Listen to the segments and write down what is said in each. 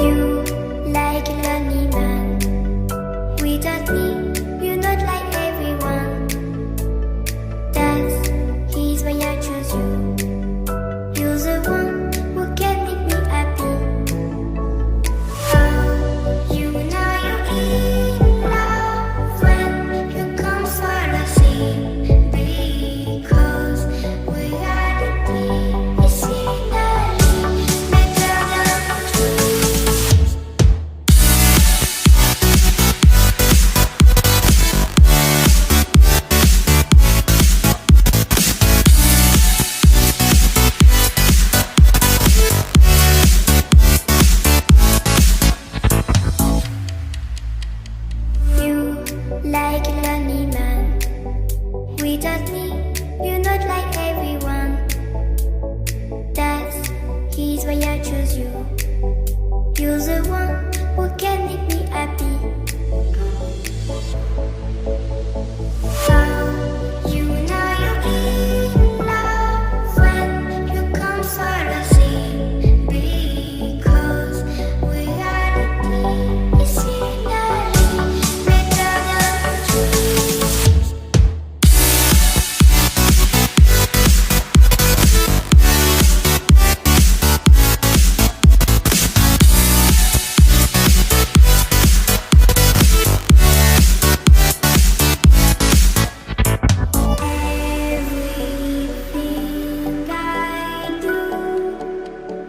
You like a lonely man. Without me, you're not like everyone. That's he's why I choose you. You're the one who can make me happy. Oh, you know you're in love when you come for the sea. Because we are the scenery better than trees. You like a lonely man. Without me, you're not like everyone. That's he's why I choose you. You're the one who can make me happy. Oh, you know you're in love when you come for the sea. Because we are the scenery better than trees. Everything I do,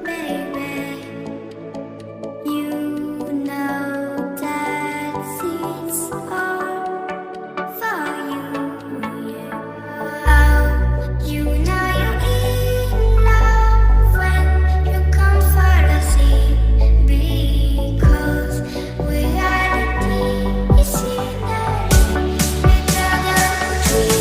baby, you know that it's all for you, yeah. Oh, you know you're in love when you come for the sea. Because we are the scenery better than trees.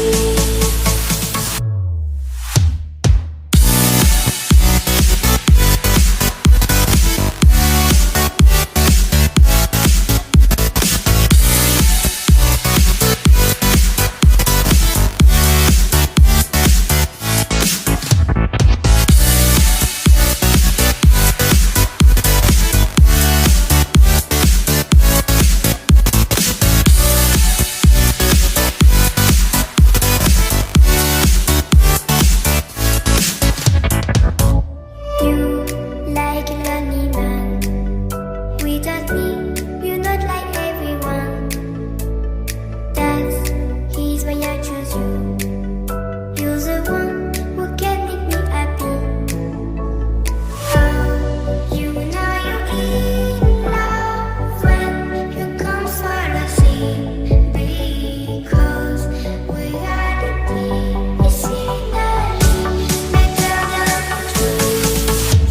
You like a lonely man. Without me, you're not like everyone. That's he's why I choose you. You're the one who can make me happy. Oh, you know you're in love when you come for the sea. Because we are the scenery better than trees.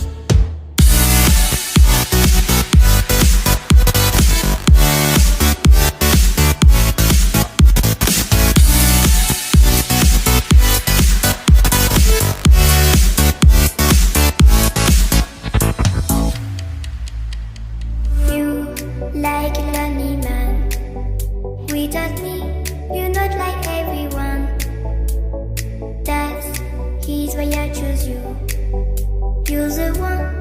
You like a lonely man. Without me, you're not like everyone. That's he's why I choose you. You're the one